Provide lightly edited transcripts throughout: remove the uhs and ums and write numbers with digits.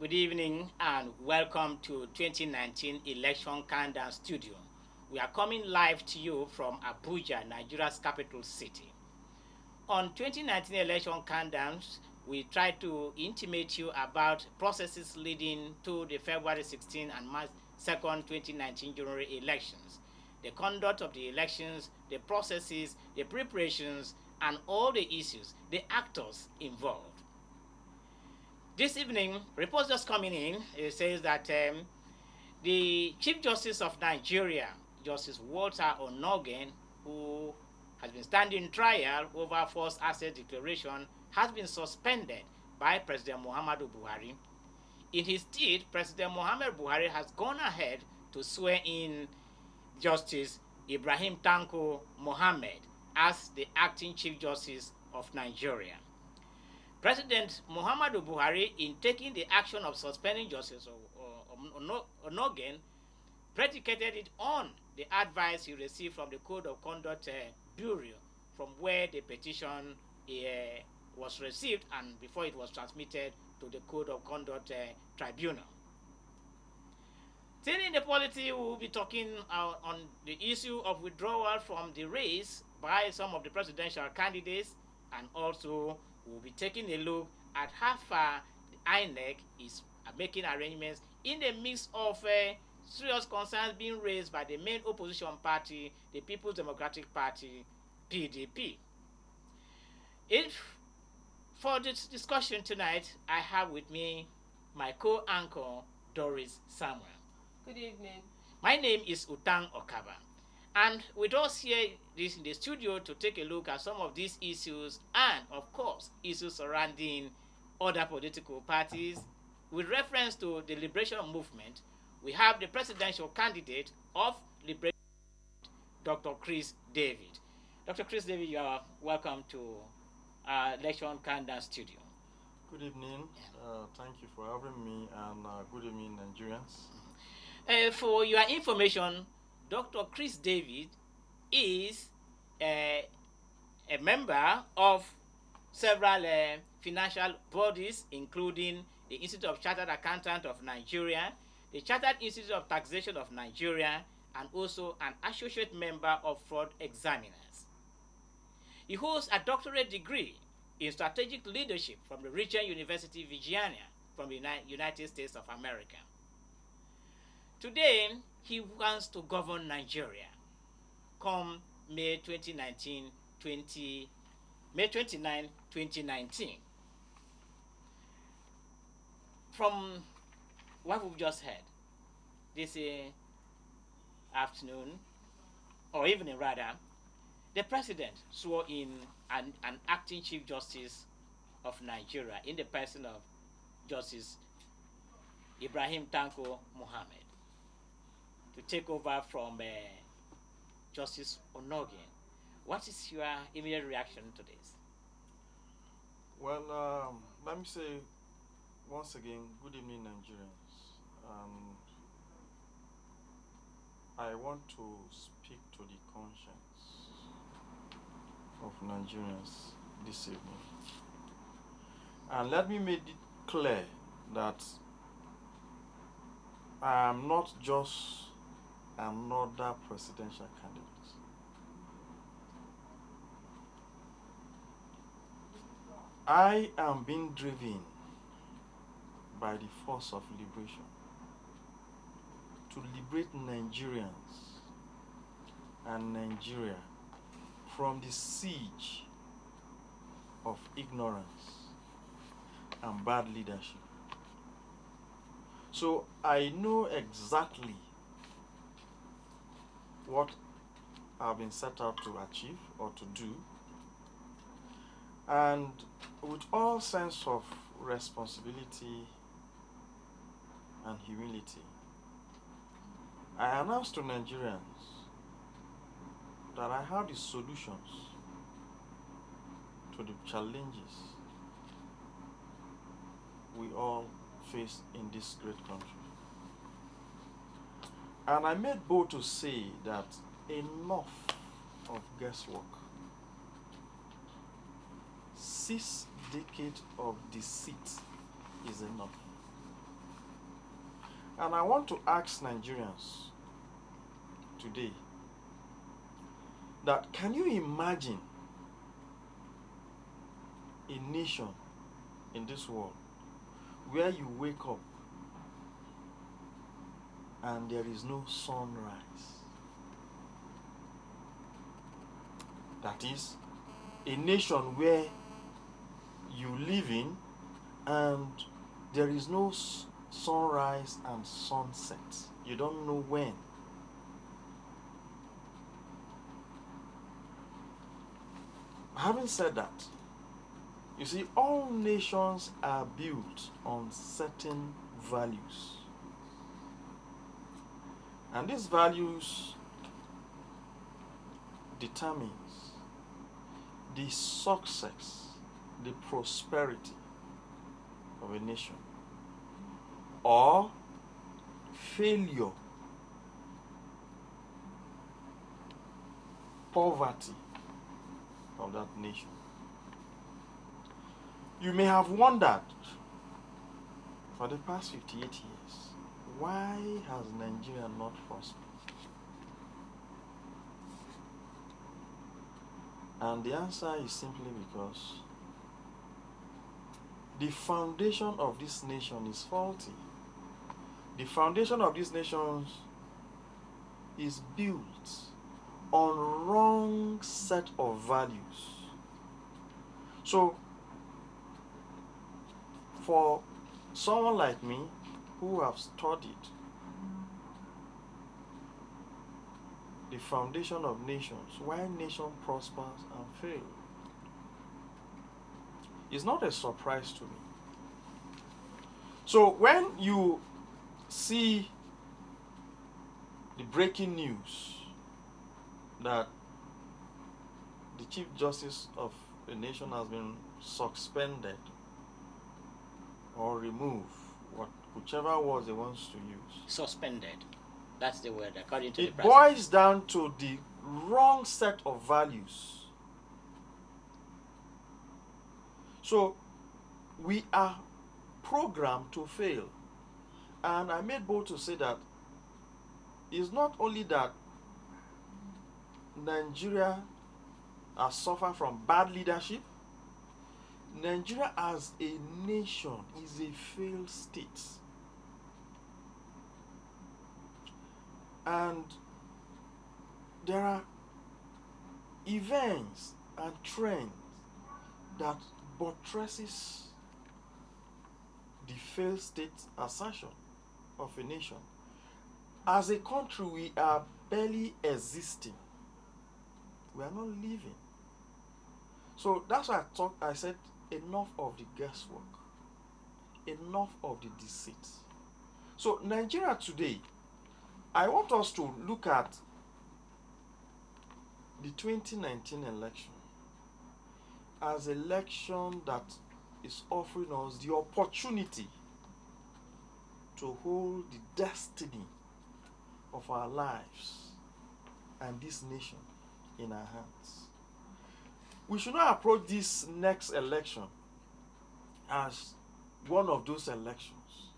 Good evening and welcome to 2019 Election Countdown Studio. We are coming live to you from Abuja, Nigeria's capital city. On 2019 Election Countdowns, we try to intimate you about processes leading to the February 16 and March 2nd, 2019 general elections, the conduct of the elections, the processes, the preparations, and all the issues, the actors involved. This evening, reports just coming in, it says that the Chief Justice of Nigeria, Justice Walter Onogen, who has been standing trial over false asset declaration, has been suspended by President Muhammadu Buhari. In his stead, President Muhammadu Buhari has gone ahead to swear in Justice Ibrahim Tanko Mohammed as the acting Chief Justice of Nigeria. President Muhammadu Buhari, in taking the action of suspending Justice Onogen, predicated it on the advice he received from the Code of Conduct Bureau, from where the petition was received and before it was transmitted to the Code of Conduct Tribunal. Still in the polity, we will be talking on the issue of withdrawal from the race by some of the presidential candidates, and also we'll be taking a look at how far the INEC is making arrangements in the midst of serious concerns being raised by the main opposition party, the People's Democratic Party, PDP. For this discussion tonight, I have with me my co-anchor, Doris Samuel. Good evening. My name is Utang Okaba. And with us here in the studio to take a look at some of these issues and, of course, issues surrounding other political parties, with reference to the Liberation Movement, we have the presidential candidate of Liberation, Dr. Kriz David. Dr. Kriz David, you are welcome to our Election Countdown Studio. Good evening. Thank you for having me, and good evening, Nigerians. For your information, Dr. Kriz David is a member of several financial bodies, including the Institute of Chartered Accountants of Nigeria, the Chartered Institute of Taxation of Nigeria, and also an associate member of Fraud Examiners. He holds a doctorate degree in strategic leadership from the Regent University, Virginia, from the United States of America. Today, he wants to govern Nigeria come May 29, 2019. From what we've just heard this afternoon, or evening rather, the president swore in an acting Chief Justice of Nigeria in the person of Justice Ibrahim Tanko Mohammed to take over from Justice Onogen. What is your immediate reaction to this? Well, let me say once again, good evening, Nigerians. I want to speak to the conscience of Nigerians this evening. And let me make it clear that I am not just another presidential candidate. I am being driven by the force of liberation to liberate Nigerians and Nigeria from the siege of ignorance and bad leadership. So I know exactly what I've been set out to achieve or to do, and with all sense of responsibility and humility, I announce to Nigerians that I have the solutions to the challenges we all face in this great country. And I made bold to say that enough of guesswork. 6 decades of deceit is enough. And I want to ask Nigerians today that can you imagine a nation in this world where you wake up and there is no sunrise? That is, a nation where you live in and there is no sunrise and sunset. You don't know when. Having said that, you see, all nations are built on certain values. And these values determines the success, the prosperity of a nation, or failure, poverty of that nation. You may have wondered for the past 58 years, why has Nigeria not prospered? And the answer is simply because the foundation of this nation is faulty. The foundation of this nation is built on wrong set of values. So, for someone like me who have studied the foundation of nations, why nation prospers and fail, is not a surprise to me. So when you see the breaking news that the Chief Justice of the nation has been suspended or removed, whichever word they want to use. Suspended. That's the word, according to the It president. boils down to the wrong set of values. So, we are programmed to fail. And I made bold to say that it's not only that Nigeria has suffered from bad leadership, Nigeria as a nation is a failed state. And there are events and trends that buttresses the failed state assertion of a nation. As a country, we are barely existing. We are not living. So that's why I said enough of the guesswork. Enough of the deceit. So Nigeria today, I want us to look at the 2019 election as an election that is offering us the opportunity to hold the destiny of our lives and this nation in our hands. We should not approach this next election as one of those elections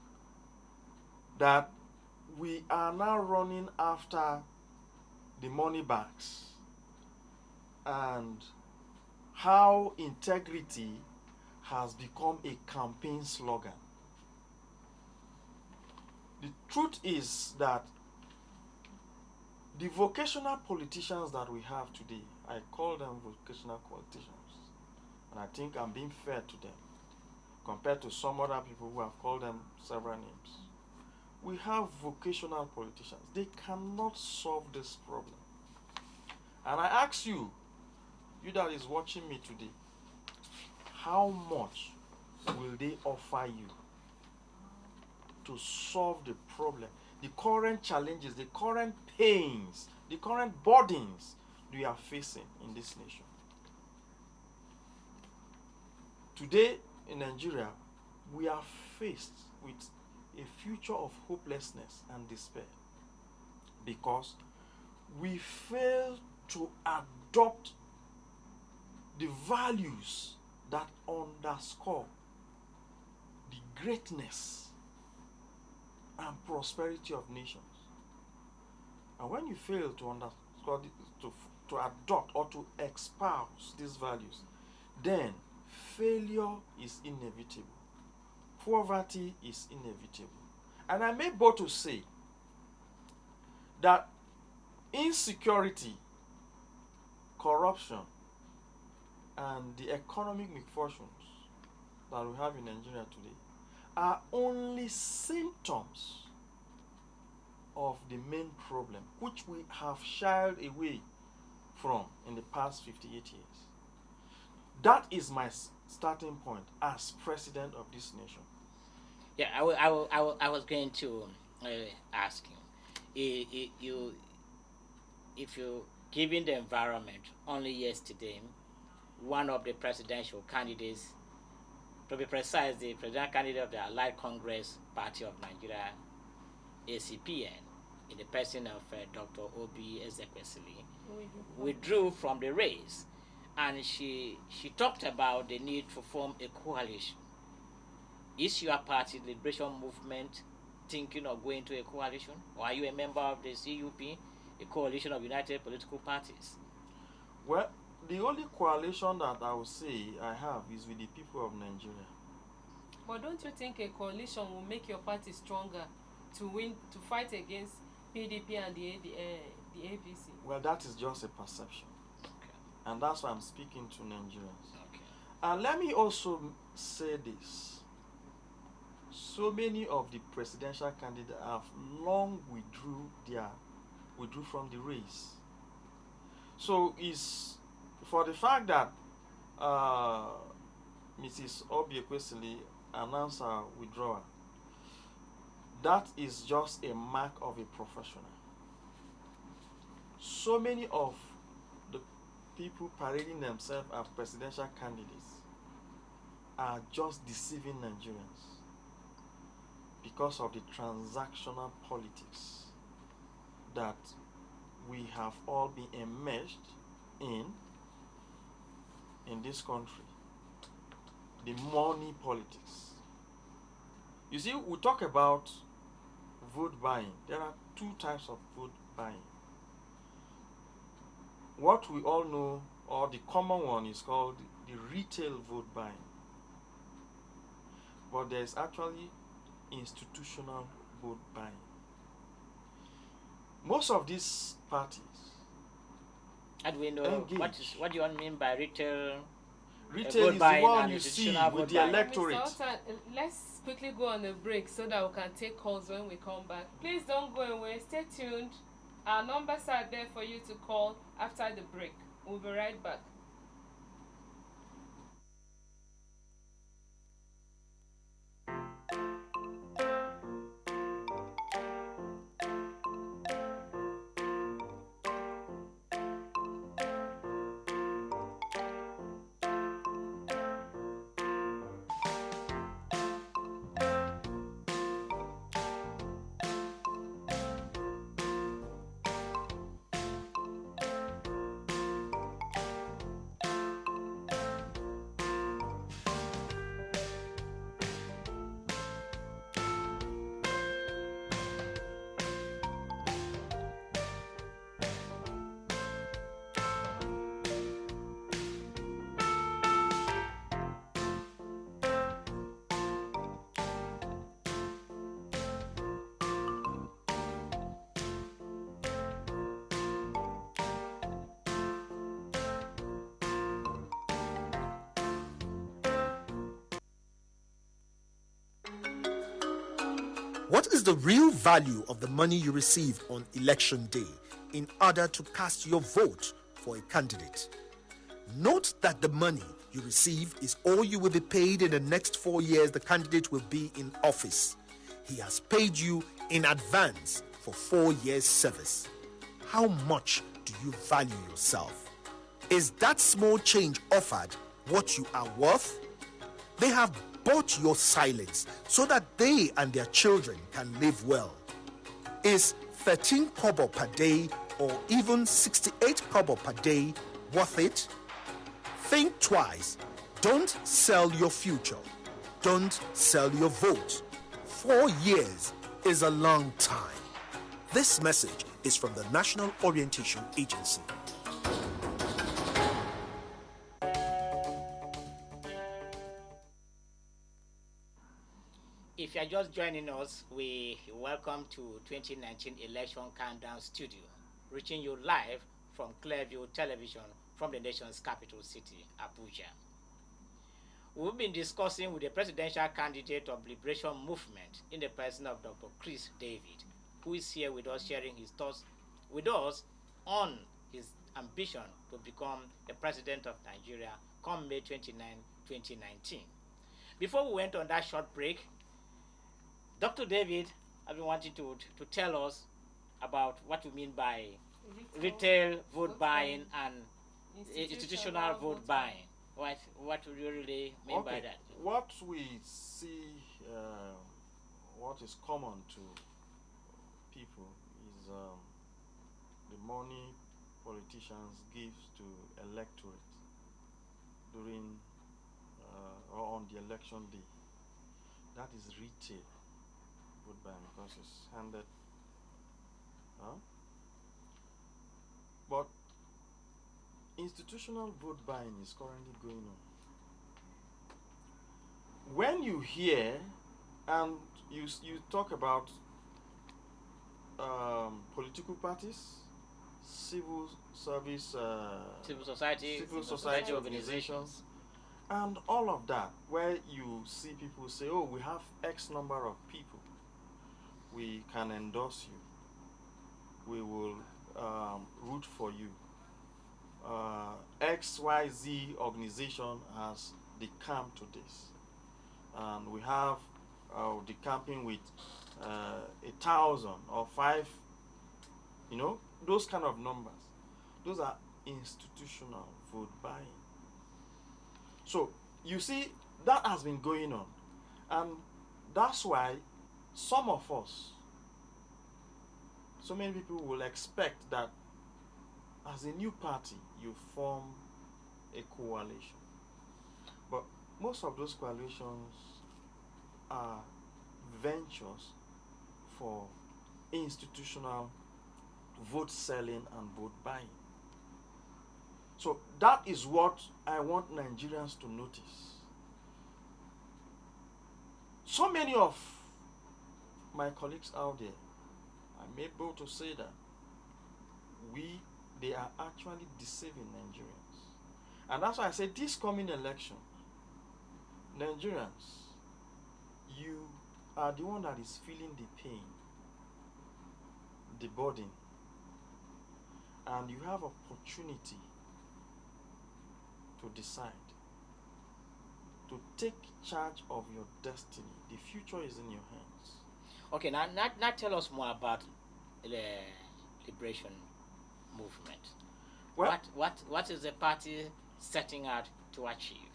that we are now running after the money bags and how integrity has become a campaign slogan. The truth is that the vocational politicians that we have today, I call them vocational politicians, and I think I'm being fair to them compared to some other people who have called them several names. We have vocational politicians. They cannot solve this problem. And I ask you, you that is watching me today, how much will they offer you to solve the problem, the current challenges, the current pains, the current burdens we are facing in this nation? Today in Nigeria, we are faced with a future of hopelessness and despair because we fail to adopt the values that underscore the greatness and prosperity of nations. And when you fail to underscore to adopt or to espouse these values, then failure is inevitable. Poverty is inevitable. And I may bold to say that insecurity, corruption, and the economic misfortunes that we have in Nigeria today are only symptoms of the main problem which we have shied away from in the past 58 years. That is my starting point as president of this nation. Yeah, I was going to ask you, if you given the environment only yesterday, one of the presidential candidates, to be precise, the presidential candidate of the Allied Congress Party of Nigeria, ACPN, in the person of Dr. Obi Ezekwesili, withdrew from the race, and she talked about the need to form a coalition. Is your party, the Liberation Movement, thinking of going to a coalition, or are you a member of the CUP, a coalition of united political parties? Well, the only coalition that I would say I have is with the people of Nigeria. But don't you think a coalition will make your party stronger to win, to fight against PDP and the APC? Well, that is just a perception. Okay. And that's why I'm speaking to Nigerians. Okay. And let me also say this. So many of the presidential candidates have long withdrew from the race. So it's for the fact that Mrs. Obi Ezekwesili announced her withdrawal, that is just a mark of a professional. So many of the people parading themselves as presidential candidates are just deceiving Nigerians because of the transactional politics that we have all been immersed in this country. The money politics. You see, we talk about vote buying. There are two types of vote buying. What we all know, or the common one, is called the retail vote buying. But there is actually institutional vote buying. Most of these parties, How do we know what do you mean by retail? Retail is the one you see with the electorate. Mr. Otan, let's quickly go on a break so that we can take calls when we come back. Please don't go away. Stay tuned. Our numbers are there for you to call after the break. We'll be right back. What is the real value of the money you received on election day in order to cast your vote for a candidate? Note that the money you receive is all you will be paid in the next 4 years the candidate will be in office. He has paid you in advance for 4 years' service. How much do you value yourself? Is that small change offered what you are worth? They have bought your silence so that they and their children can live well. Is 13 kobo per day or even 68 kobo per day worth it? Think twice. Don't sell your future. Don't sell your vote. 4 years is a long time. This message is from the National Orientation Agency. If you are just joining us, we welcome to 2019 Election Countdown Studio, reaching you live from Clearview Television from the nation's capital city, Abuja. We've been discussing with the presidential candidate of Liberation Movement in the person of Dr. Kriz David, who is here with us sharing his thoughts with us on his ambition to become the president of Nigeria come May 29, 2019. Before we went on that short break, Dr. David, I've been wanting to tell us about what you mean by retail vote buying and institutional vote buying. What do you really mean by that? What we see, what is common to people is the money politicians give to electorate during or on the election day. That is retail vote buying because it's handed. But institutional vote buying is currently going on. When you hear and you talk about political parties, civil service, civil society organizations, and all of that, where you see people say, oh, we have X number of people, we can endorse you, we will root for you. XYZ organization has decamped to this, and we have decamping with 1,000 or 5, those kind of numbers. Those are institutional vote buying. So you see, that has been going on, and that's why some of us, so many people will expect that as a new party you form a coalition. But most of those coalitions are ventures for institutional vote selling and vote buying. So that is what I want Nigerians to notice. So many of my colleagues out there, I'm able to say that they are actually deceiving Nigerians. And that's why I say this coming election, Nigerians, you are the one that is feeling the pain, the burden, and you have opportunity to decide, to take charge of your destiny. The future is in your hands. Okay, now tell us more about the Liberation Movement. Well, what is the party setting out to achieve?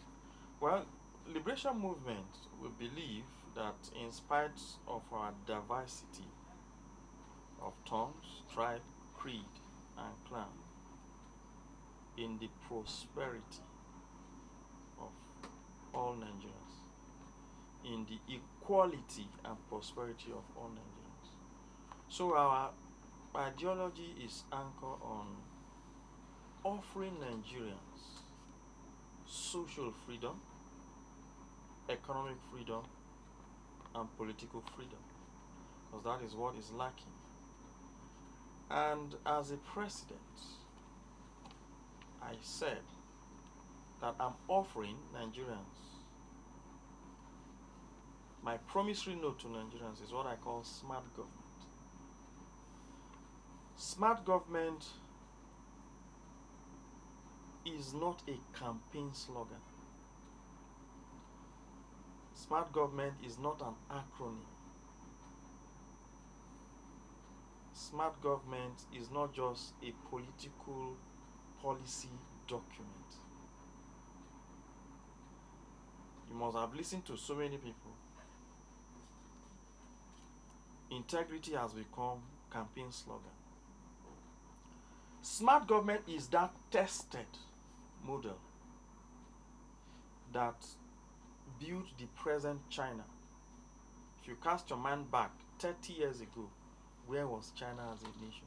Well, Liberation Movement, we believe that in spite of our diversity of tongues, tribe, creed, and clan, in the prosperity of all Nigerians, in the equality and prosperity of all Nigerians. So our ideology is anchored on offering Nigerians social freedom, economic freedom, and political freedom, because that is what is lacking. And as a president, I said that I'm offering Nigerians, my promissory note to Nigerians is what I call smart government. Smart government is not a campaign slogan. Smart government is not an acronym. Smart government is not just a political policy document. You must have listened to so many people. Integrity has become campaign slogan. Smart government is that tested model that built the present China If you cast your mind back 30 years ago, where was China as a nation?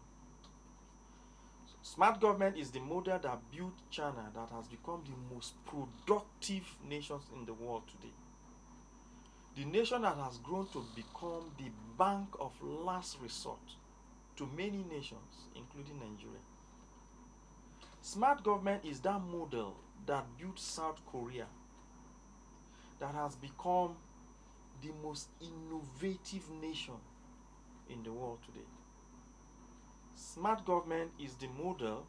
Smart government is the model that built China that has become the most productive nations in the world today. The nation that has grown to become the bank of last resort to many nations, including Nigeria. Smart government is that model that built South Korea, that has become the most innovative nation in the world today. Smart government is the model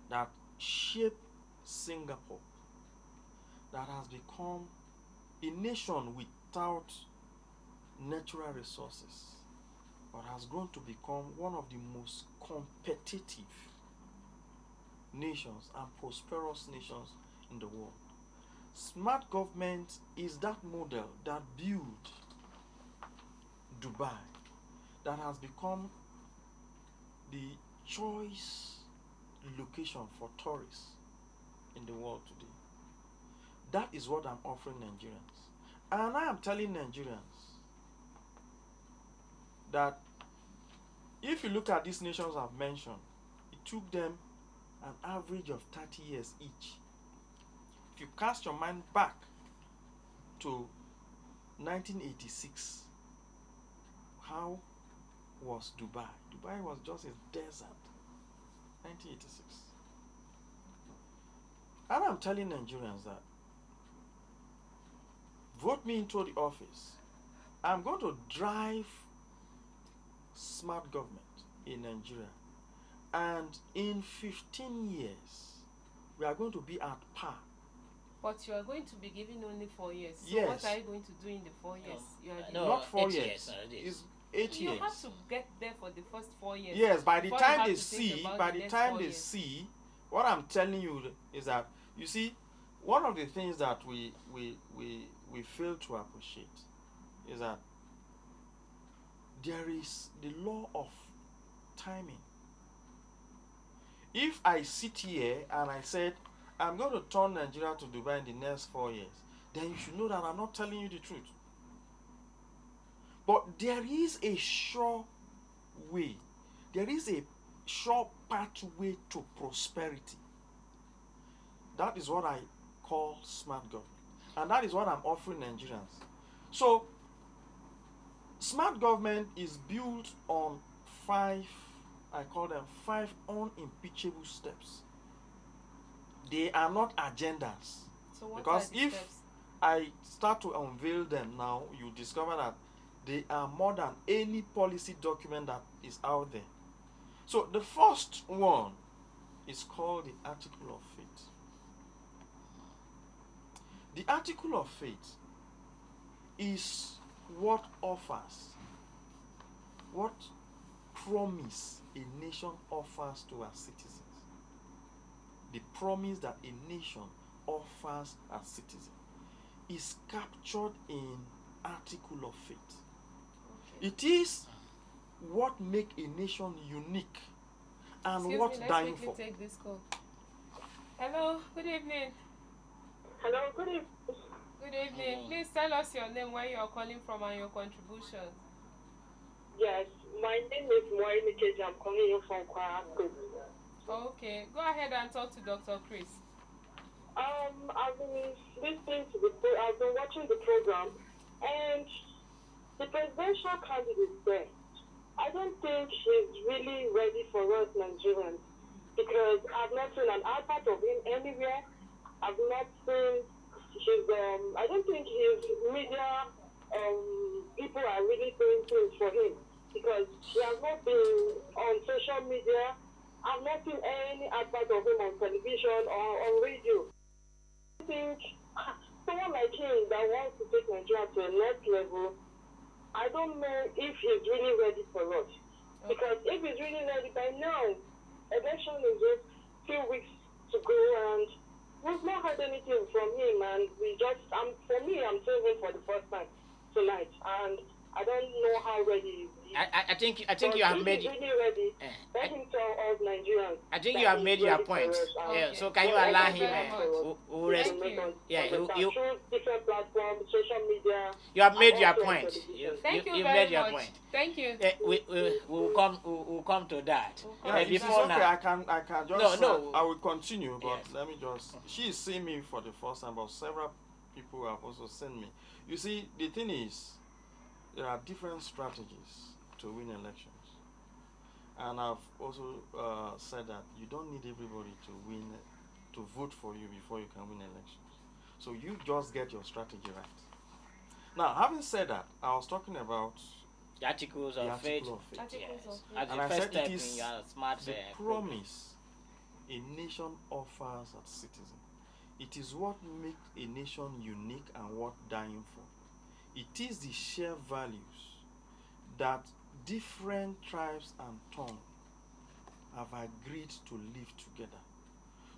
that shaped Singapore, that has become a nation without natural resources, but has grown to become one of the most competitive nations and prosperous nations in the world. Smart government is that model that built Dubai, that has become the choice location for tourists in the world today. That is what I'm offering Nigerians. And I am telling Nigerians that if you look at these nations I've mentioned, it took them an average of 30 years each. If you cast your mind back to 1986, how was Dubai? Dubai was just a desert. 1986. And I'm telling Nigerians that vote me into the office. I'm going to drive smart government in Nigeria. And in 15 years, we are going to be at par. But you are going to be given only 4 years. So Yes. what are you going to do in the 4 years? You are No, Not 4 8 years. years already. It's 8 you years. have to get there for the first 4 years. Yes, by the before you time have they to think see, about by the the next time 4 they years. see, what I'm telling you is that, you see, one of the things that we fail to appreciate is that there is the law of timing. If I sit here and I said, I'm going to turn Nigeria to Dubai in the next 4 years, then you should know that I'm not telling you the truth. But there is a sure way. There is a sure pathway to prosperity. That is what I call smart government. And that is what I'm offering Nigerians. So, smart government is built on 5, I call them 5 unimpeachable steps. They are not agendas. So what Because are the if steps? I start to unveil them now, you discover that they are more than any policy document that is out there. So the first one is called the Article of Faith. The Article of Faith is what offers, what promise a nation offers to her citizens. The promise that a nation offers as citizens is captured in Article of Faith. Okay. It is what make a nation unique and Excuse what me, let's dying quickly for. take this call. Hello, good evening. Hello, good evening. Good evening. Hello. Please tell us your name, where you are calling from, and your contribution. Yes, my name is Moy Mikeji. I'm calling you from Kwara State. Okay, go ahead and talk to Dr. Kriz. I've been listening to I've been watching the program, and the presidential candidate there, I don't think he's really ready for us Nigerians, because I've not seen an advert of him anywhere. I've not seen his, I don't think his media people are really doing things for him, because he has not been on social media. I've not seen any advert of him on television or on radio. I think someone like him that wants to take Nigeria to a next level, I don't know if he's really ready for us. Because if he's really ready by now, election is just few weeks to go, and we've not heard anything from him. And we just, for me, I'm saving for the first time tonight. And I don't know how ready he is. I think you have made it. Really ready. Let him tell all Nigerians. I think you have made your point. Yeah. So can you allow him? Through different platforms, social media. You have made your point. Thank you you very made your much. point. Thank you. We'll come to that. Yeah, it is before okay. now. I can just. No. I will continue, but Yes. let me just. She is seeing me for the first time, but several people have also seen me. You see, the thing is, there are different strategies to win elections, and I've also said that you don't need everybody to vote for you before you can win elections. So you just get your strategy right. Now, having said that, I was talking about The articles of faith. Articles of faith. As the And I first said step it in is your smart the program. promise a nation offers its citizen. It is what makes a nation unique and worth dying for. It is the shared values that different tribes and tongues have agreed to live together.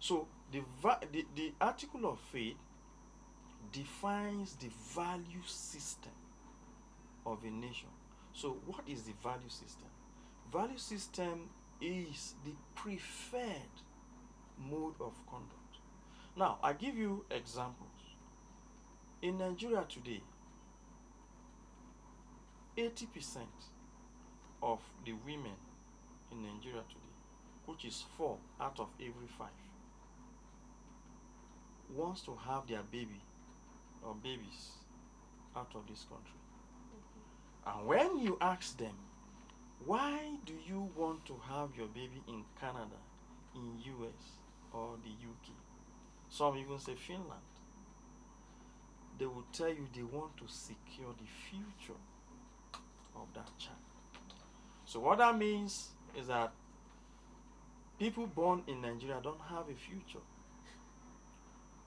So the article of faith defines the value system of a nation. So what is the value system? Value system is the preferred mode of conduct. Now, I give you examples. In Nigeria today, 80% of the women in Nigeria today, which is 4 out of every 5, wants to have their baby or babies out of this country. And when you ask them, why do you want to have your baby in Canada, in US, or the UK? Some even say Finland. They will tell you they want to secure the future of that child. So what that means is that people born in Nigeria don't have a future.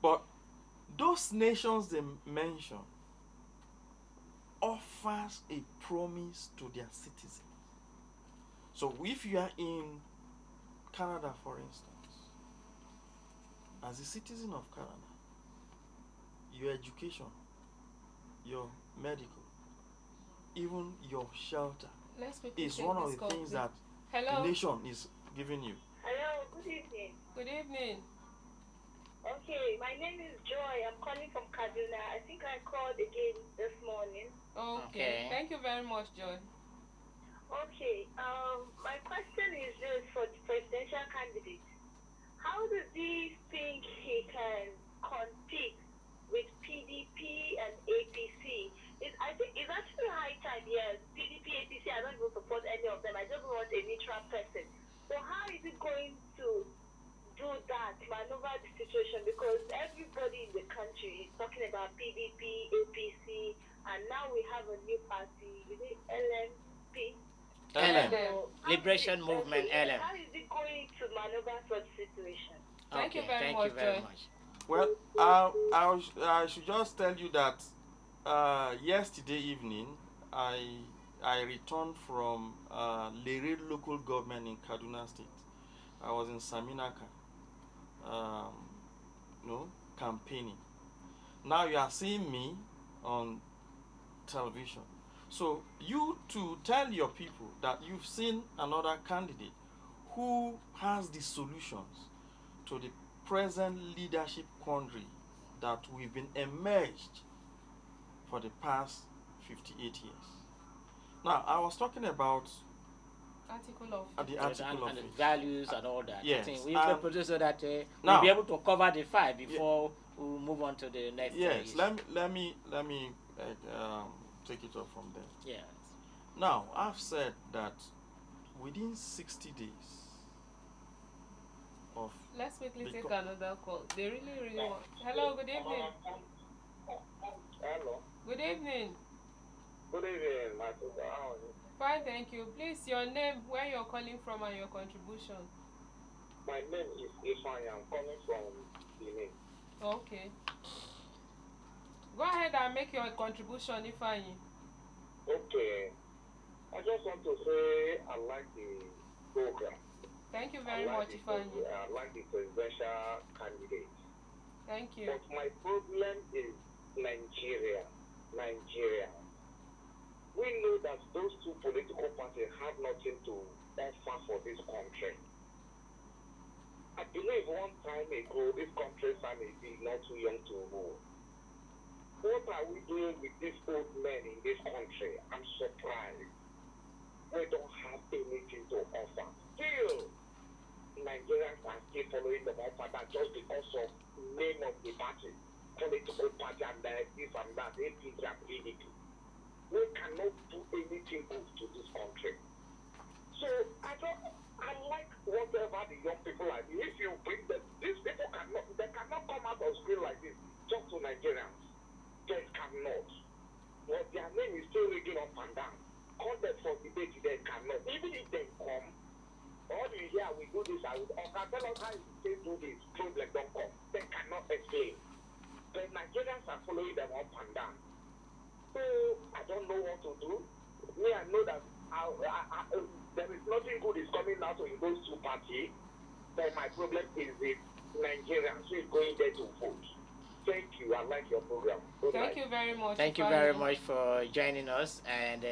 But those nations they mention offers a promise to their citizens. So if you are in Canada, for instance, as a citizen of Canada, your education, your medical, even your shelter is one of the things that the nation is giving you. Hello, good evening. Good evening. Okay, my name is Joy. I'm calling from Kaduna. I think I called again this morning. Okay. Thank you very much, Joy. Okay, my question is this for the presidential candidate. How does he think he can compete with PDP and APC? I think it's actually high time, yes. PDP, APC, I don't even support any of them. I just want a neutral person. So how is he going to do that, maneuver the situation? Because everybody in the country is talking about PDP, APC, and now we have a new party, is it LMP? LM. Liberation Movement, LM. How is it going to maneuver such situation? Thank you very much. Well, I should just tell you that yesterday evening I returned from Lere local government in Kaduna State. I was in Saminaka, campaigning. Now you are seeing me on television. So you to tell your people that you've seen another candidate who has the solutions to the present leadership quandary that we've been emerged for the past 58 years. Now, I was talking about Article of the article and of the it. values and all that. Yes. I think we can produce so that now, we'll be able to cover the 5 before we move on to the next. Yes. Let me take it up from there. Yes. Now, I've said that within 60 days of... Let's quickly take another call. They really want... Hello, good evening. Hello. Good evening. Good evening, my sister. How are you? Fine, thank you. Please, your name, where you're calling from, and your contribution. My name is Ifeanyi. I'm calling from Benin. Okay. Go ahead and make your contribution, Ifeanyi. Okay. I just want to say I like the program. Thank you very much, Ifeanyi. I like the presidential candidate. Thank you. But my problem is Nigeria. We that those two political parties have nothing to offer for this country. I believe one time ago, this country fan is not too young to rule. What are we doing with these old men in this country? I'm surprised. We don't have anything to offer. Still, Nigerians are still following them up that just because of name of the party, political party and this and that, APC and PDP. We cannot do anything good to this country. So I like whatever the young people are doing. If you bring them, these people they cannot come out of school like this, talk to Nigerians. They cannot. But their name is still rigging up and down. Content for debate, they cannot. Even if they come, all you hear, we do this, I will tell us how you do this, problem don't come. They cannot explain. The Nigerians are following them up and down. So I don't know what to do. Me, I know that there is nothing good is coming out in those two parties. But my problem is the Nigerians who is going there to vote. Thank you. I like your program. Thank you very much. Thank you very much for joining us. And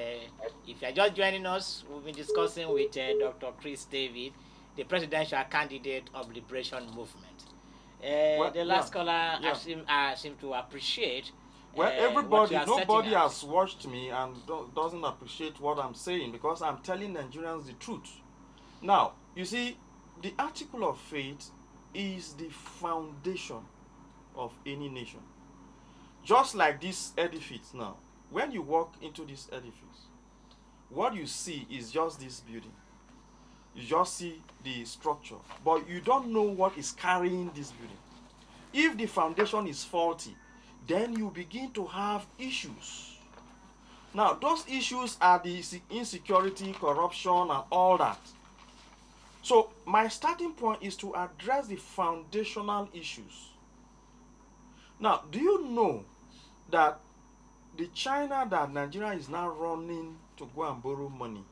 if you are just joining us, we've been discussing with Dr. Kriz David, the presidential candidate of Liberation Movement. The last caller seem to appreciate. Well, nobody has watched me and doesn't appreciate what I'm saying because I'm telling Nigerians the truth. Now, you see, the article of faith is the foundation of any nation. Just like this edifice now, when you walk into this edifice, what you see is just this building. You just see the structure, but you don't know what is carrying this building. If the foundation is faulty, then you begin to have issues. Now, those issues are the insecurity, corruption, and all that. So, my starting point is to address the foundational issues. Now, do you know that the China that Nigeria is now running to go and borrow money,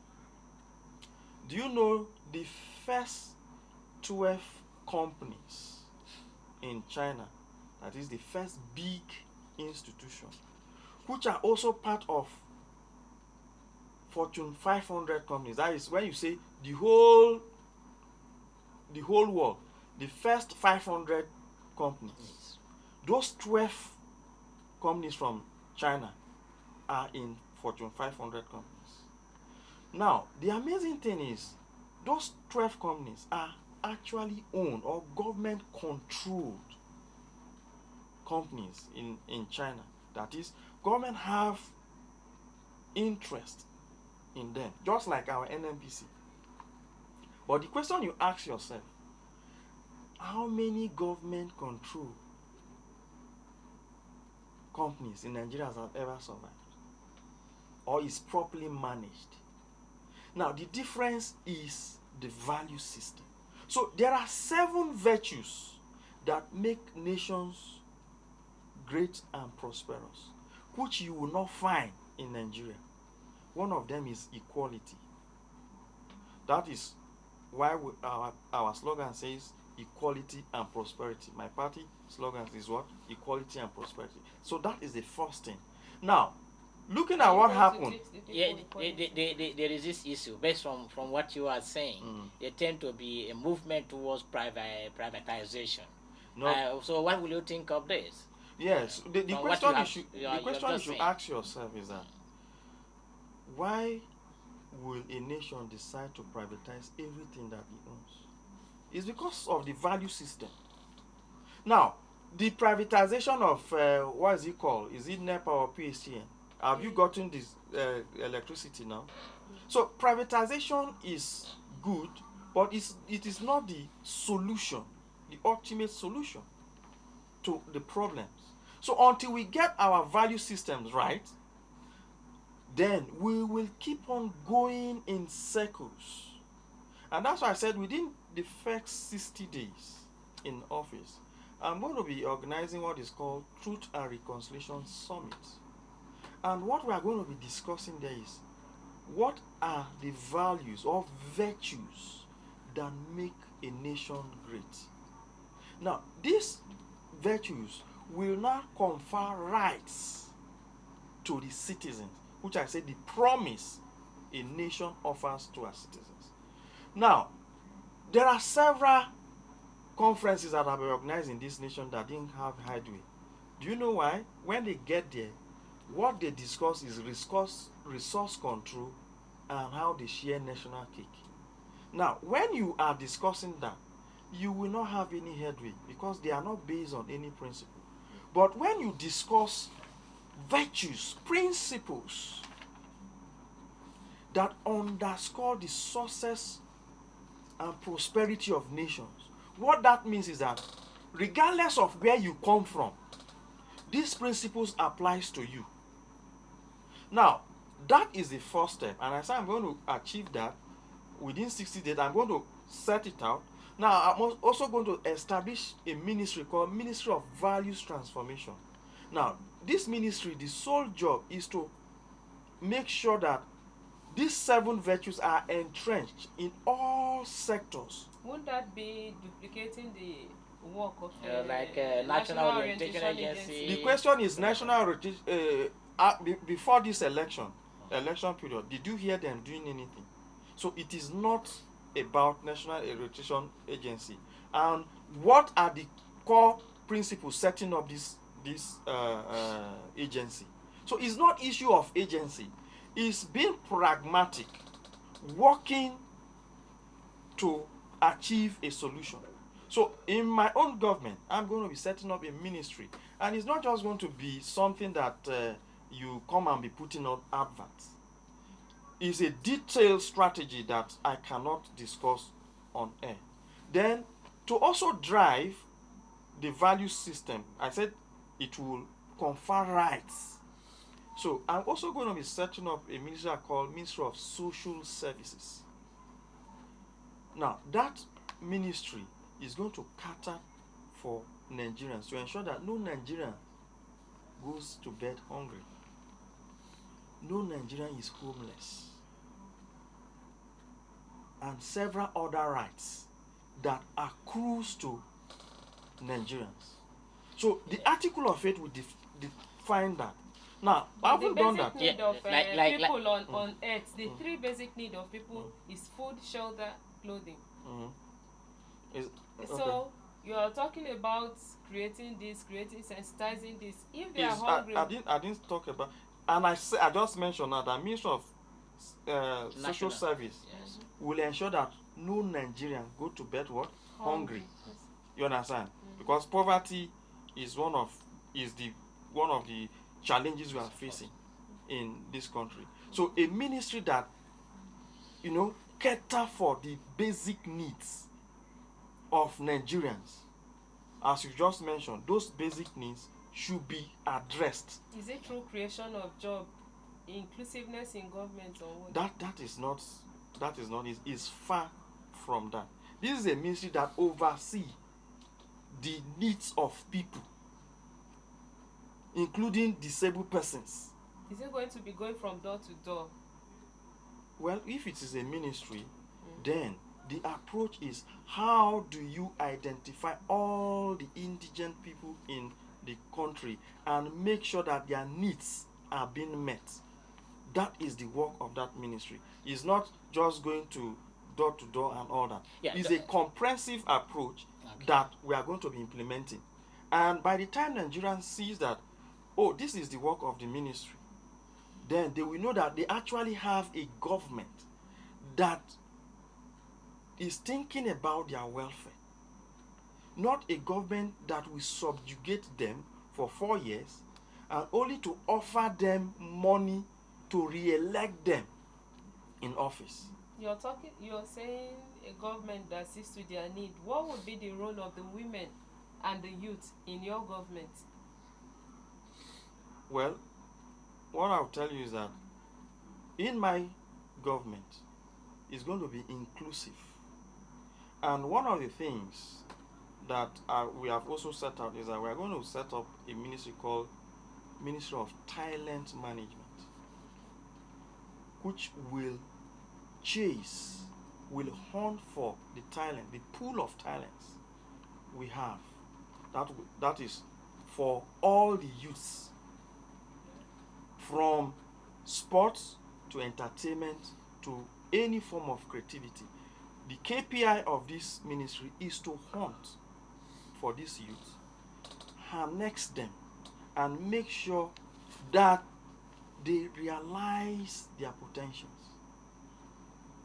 do you know the first 12 companies in China, that is the first big institution, which are also part of Fortune 500 companies, that is when you say the whole world, the first 500 companies, those 12 companies from China are in Fortune 500 companies. Now, the amazing thing is, those 12 companies are actually owned or government-controlled companies in China. That is, government have interest in them, just like our NNPC. But the question you ask yourself, how many government-controlled companies in Nigeria have ever survived or is properly managed? Now, the difference is the value system. So there are 7 virtues that make nations great and prosperous, which you will not find in Nigeria. One of them is equality. That is why our slogan says equality and prosperity. My party slogan is what? Equality and prosperity. So that is the first thing. Now, looking at what happened. Yeah, there is this issue based from what you are saying. There tend to be a movement towards privatization. No. So what will you think of this? Yes, the question you should ask yourself is that why will a nation decide to privatize everything that it owns? It's because of the value system. Now, the privatization of what is it called? Is it NEPA or PSTN? Have you gotten this electricity now? So privatization is good, but it is not the solution, the ultimate solution to the problems. So until we get our value systems right, then we will keep on going in circles. And that's why I said within the first 60 days in office, I'm going to be organizing what is called Truth and Reconciliation Summit. And what we are going to be discussing there is, what are the values or virtues that make a nation great? Now, these virtues will now confer rights to the citizens which I say the promise a nation offers to our citizens. Now, there are several conferences that have been organized in this nation that didn't have headway. Do you know why? When they get there, what they discuss is resource control and how they share national cake. Now, when you are discussing that, you will not have any headway because they are not based on any principle. But when you discuss virtues, principles that underscore the success and prosperity of nations, what that means is that regardless of where you come from, these principles applies to you. Now, that is the first step, and I say I'm going to achieve that within 60 days. I'm going to set it out. Now, I'm also going to establish a ministry called Ministry of Values Transformation. Now, this ministry, the sole job is to make sure that these 7 virtues are entrenched in all sectors. Won't that be duplicating the work of National Orientation Agency? The question is before this election period, did you hear them doing anything? So it is not about National Orientation Agency. And what are the core principles setting up this agency? So it's not issue of agency. It's being pragmatic, working to achieve a solution. So in my own government, I'm going to be setting up a ministry. And it's not just going to be something that you come and be putting on adverts. It's a detailed strategy that I cannot discuss on air. Then, to also drive the value system, I said it will confer rights. So I'm also going to be setting up a ministry called Ministry of Social Services. Now, that ministry is going to cater for Nigerians to ensure that no Nigerian goes to bed hungry. No Nigerian is homeless. And several other rights that accrues to Nigerians. So the article of faith will define that. Now, I haven't done that. The basic need of people on earth, the 3 basic needs of people is food, shelter, clothing. So you are talking about creating sensitizing this. If they are hungry, I didn't talk about, and I just mentioned that the Ministry of Social Service will ensure that no Nigerian go to bed hungry. Yes. You understand? Because poverty is one of the challenges we are facing in this country. So a ministry that cater for the basic needs of Nigerians, as you just mentioned, those basic needs should be addressed. Is it through creation of job, inclusiveness in government, or what? That is not is far from that. This is a ministry that oversees the needs of people, including disabled persons. Is it going to be going from door to door? Well, if it is a ministry, then the approach is how do you identify all the indigent people in the country and make sure that their needs are being met. That is the work of that ministry. It's not just going to door and all that. It's a comprehensive approach that we are going to be implementing. And by the time Nigerians sees that, oh, this is the work of the ministry, then they will know that they actually have a government that is thinking about their welfare. Not a government that will subjugate them for 4 years and only to offer them money to re-elect them in office. You're saying a government that sees to their need. What would be the role of the women and the youth in your government? Well, what I'll tell you is that in my government, it's going to be inclusive. And one of the things that we have also set out is that we are going to set up a ministry called Ministry of Talent Management, which will hunt for the talent, the pool of talents we have. That is for all the youths from sports to entertainment to any form of creativity. The KPI of this ministry is to hunt for these youth, harness them, and make sure that they realize their potentials.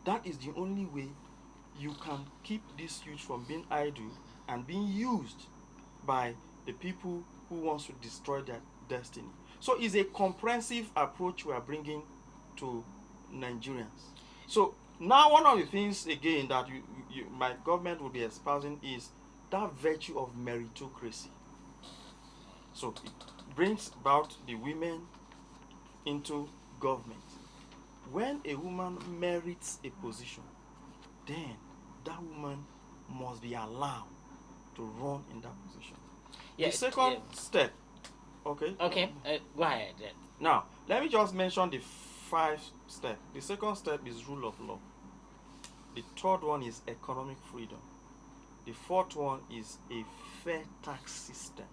That is the only way you can keep these youth from being idle and being used by the people who wants to destroy their destiny. So it's a comprehensive approach we are bringing to Nigerians. So now one of the things again that my government will be espousing is that virtue of meritocracy. So it brings about the women into government. When a woman merits a position, then that woman must be allowed to run in that position. Yeah, the second step, okay? Okay, go ahead then. Now, let me just mention the 5 steps. The second step is rule of law. The third one is economic freedom. The fourth one is a fair tax system.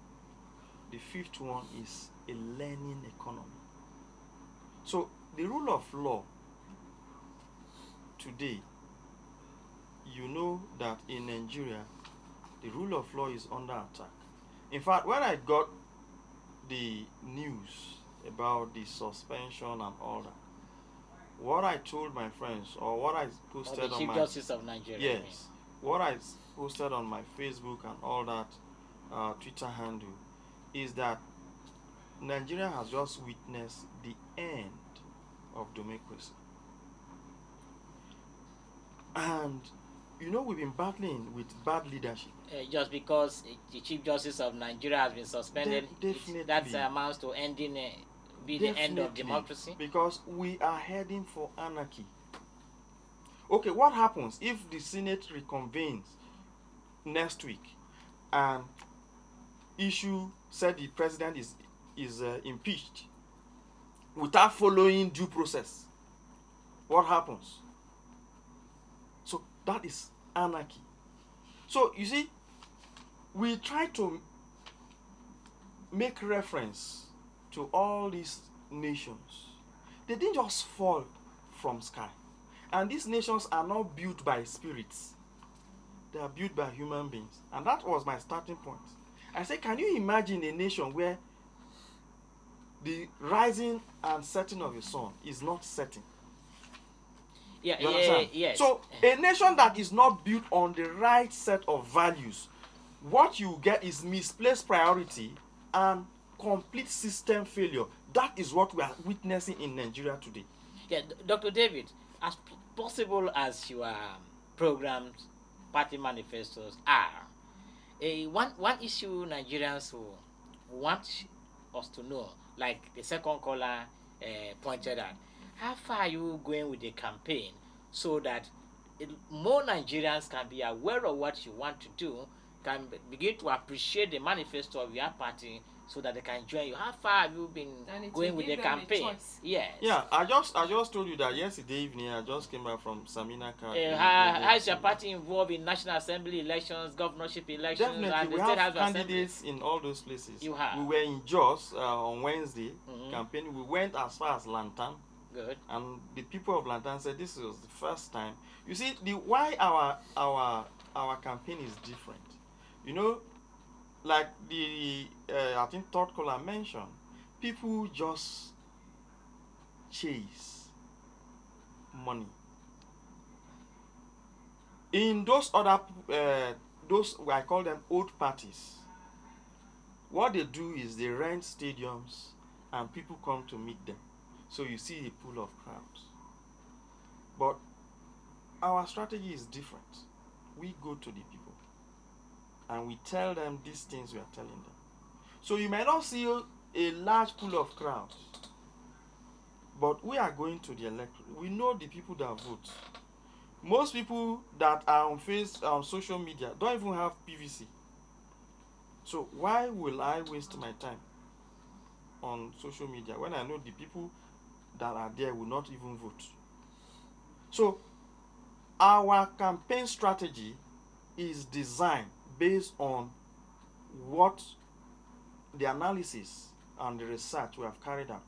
The fifth one is a learning economy. So, the rule of law today, you know that in Nigeria, the rule of law is under attack. In fact, when I got the news about the suspension and all that, what I told my friends, or what I posted the on Chief my Justice of Nigeria. yes, what I posted on my Facebook and all that Twitter handle is that Nigeria has just witnessed the end of democracy. And you know, we've been battling with bad leadership. Just because the Chief Justice of Nigeria has been suspended, Definitely. that amounts to ending, the end of democracy? Because we are heading for anarchy. Okay, what happens if the Senate reconvenes next week and said the president is impeached without following due process? What happens? So that is anarchy. So you see, we try to make reference to all these nations. They didn't just fall from sky. And these nations are not built by spirits. They are built by human beings. And that was my starting point. I said, can you imagine a nation where the rising and setting of the sun is not setting? Yeah, You understand? yes. So a nation that is not built on the right set of values, what you get is misplaced priority and complete system failure. That is what we are witnessing in Nigeria today. Yeah, Dr. David, as possible as your programs, party manifestos are, one issue Nigerians who want us to know, like the second caller pointed out, how far are you going with the campaign so that more Nigerians can be aware of what you want to do, can begin to appreciate the manifesto of your party so that they can join you? How far have you been going with the campaign? Yes. Yeah, I just told you that yesterday evening I just came back from Samina Card. How is your party involved in National Assembly elections, governorship elections, Definitely, and the we State have House candidates in all those places. You have. We were in Jos on Wednesday campaigning. We went as far as Lantan. Good. And the people of Lantan said this was the first time. You see, why our campaign is different. You know, like the I think third caller mentioned, people just chase money. In those other those I call them old parties, what they do is they rent stadiums and people come to meet them. So you see a pool of crowds. But our strategy is different. We go to the people and we tell them these things we are telling them. So you may not see a large pool of crowds, but we are going to the electorate. We know the people that vote. Most people that are on social media don't even have PVC. So why will I waste my time on social media when I know the people that are there will not even vote? So our campaign strategy is designed based on what the analysis and the research we have carried out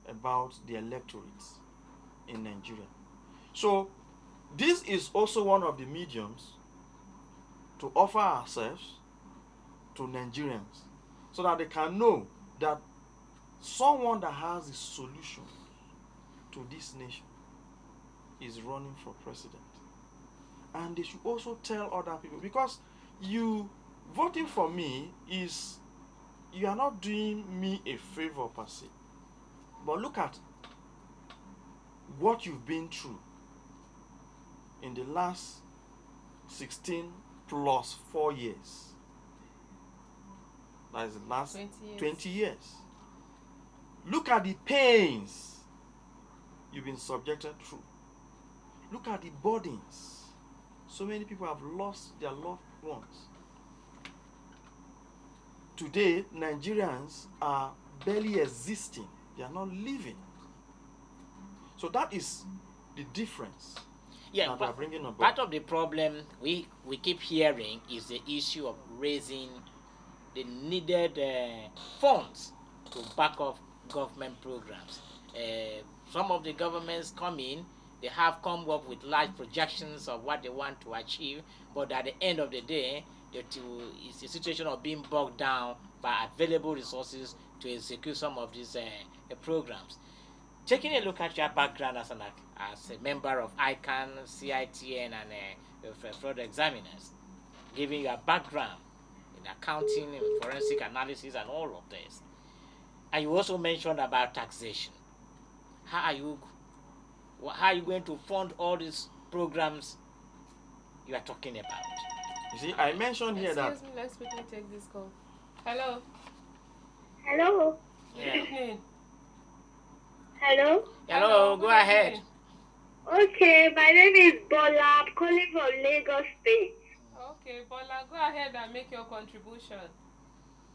about the electorate in Nigeria. So this is also one of the mediums to offer ourselves to Nigerians so that they can know that someone that has a solution to this nation is running for president. And they should also tell other people, because you voting for me is, you are not doing me a favor per se. But look at what you've been through in the last 16 plus 4 years. That is the last 20 years. Look at the pains you've been subjected through. Look at the burdens. So many people have lost their loved ones. Today, Nigerians are barely existing. They are not living. So that is the difference. Yeah, that but bringing about. part of the problem we keep hearing is the issue of raising the needed funds to back up government programs. Some of the governments come in, they have come up with large projections of what they want to achieve, but at the end of the day, it's a situation of being bogged down by available resources to execute some of these programs. Taking a look at your background as a member of ICANN, CITN, and fraud examiners, giving your background in accounting, in forensic analysis, and all of this. And you also mentioned about taxation. How are you going to fund all these programs you are talking about? You see, I mentioned here that. Excuse me, let's quickly take this call. Hello. Hello. Good evening. Hello. Hello, go ahead. Okay, my name is Bola. I'm calling from Lagos State. Okay, Bola, go ahead and make your contribution.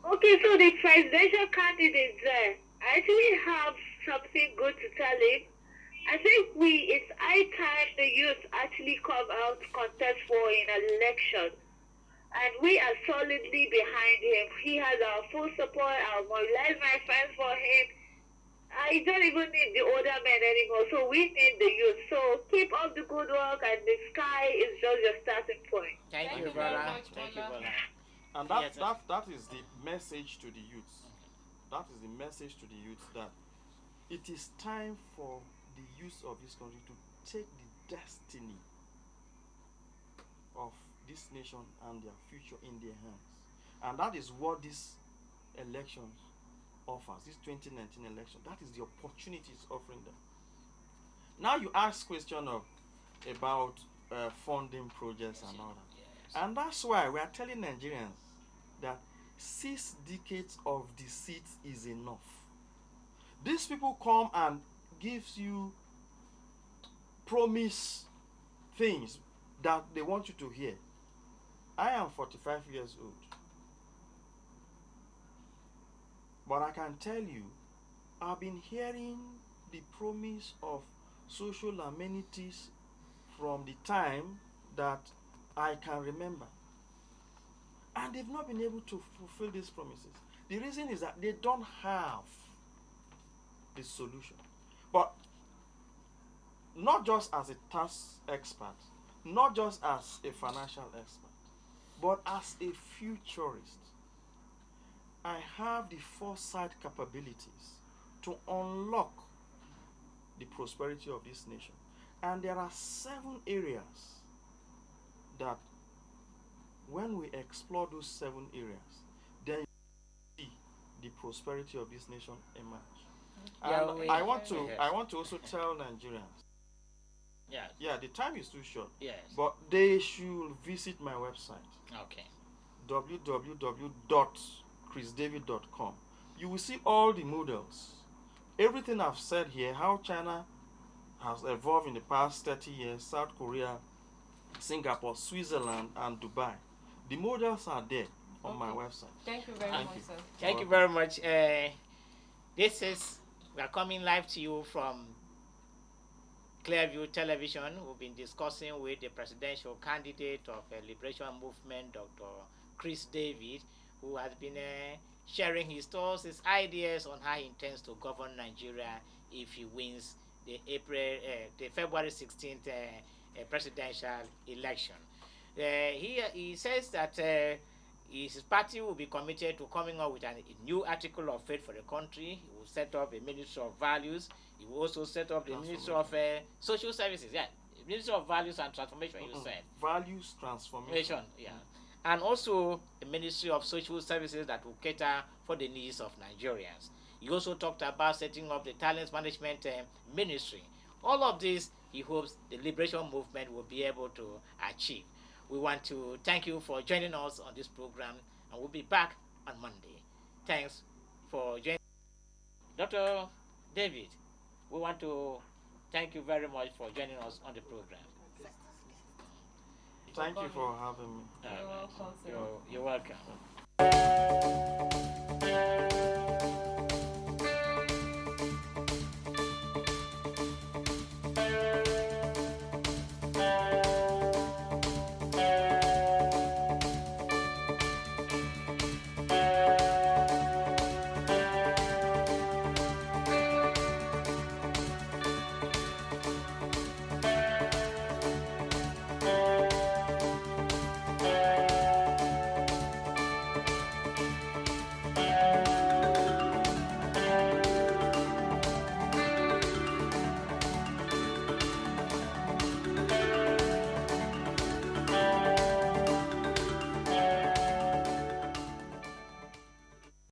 Okay, so the presidential candidate there, I actually have something good to tell him. I think it's high time the youth actually come out to contest for an election. And we are solidly behind him. He has our full support. I'll mobilize my friends for him. I don't even need the older men anymore. So we need the youth. So keep up the good work, and the sky is just your starting point. Thank you, very Bola. much, Thank you, Bola. Bola. And Yes, that is the message to the youth. That is the message to the youth, that it is time for the youth of this country to take the destiny of this nation and their future in their hands. And that is what this elections offers, this 2019 election. That is the opportunity it's offering them. Now you ask question about funding projects and all that. Yes. And that's why we are telling Nigerians that 6 decades of deceit is enough. These people come and gives you promise things that they want you to hear. I am 45 years old. But I can tell you, I've been hearing the promise of social amenities from the time that I can remember. And they've not been able to fulfill these promises. The reason is that they don't have the solution. But not just as a tax expert, not just as a financial expert, but as a futurist, I have the foresight capabilities to unlock the prosperity of this nation. And there are 7 areas that when we explore those 7 areas, then you see the prosperity of this nation emerge. Yeah, And I want to also tell Nigerians, Yeah. the time is too short, Yes. but they should visit my website, Okay. www.krizdavid.com. You will see all the models. Everything I've said here, how China has evolved in the past 30 years, South Korea, Singapore, Switzerland, and Dubai. The models are there on my website. Thank you very Thank much, sir. Thank you very much. We are coming live to you from Clearview Television. We've been discussing with the presidential candidate of the Liberation Movement, Dr. Kriz David, who has been sharing his thoughts, his ideas on how he intends to govern Nigeria if he wins the February 16th presidential election. He says that his party will be committed to coming up with a new article of faith for the country. He will set up a Ministry of Values. He will also set up the Ministry of Social Services. Yeah, Ministry of Values and Transformation, you said. Values transformation. Yeah. And also a Ministry of Social Services that will cater for the needs of Nigerians. He also talked about setting up the Talent Management Ministry. All of this, he hopes the liberation movement will be able to achieve. We want to thank you for joining us on this program, and we'll be back on Monday. Thanks for joining. Dr. David, we want to thank you very much for joining us on the program. Thank you for having me. You're welcome, sir. You're welcome.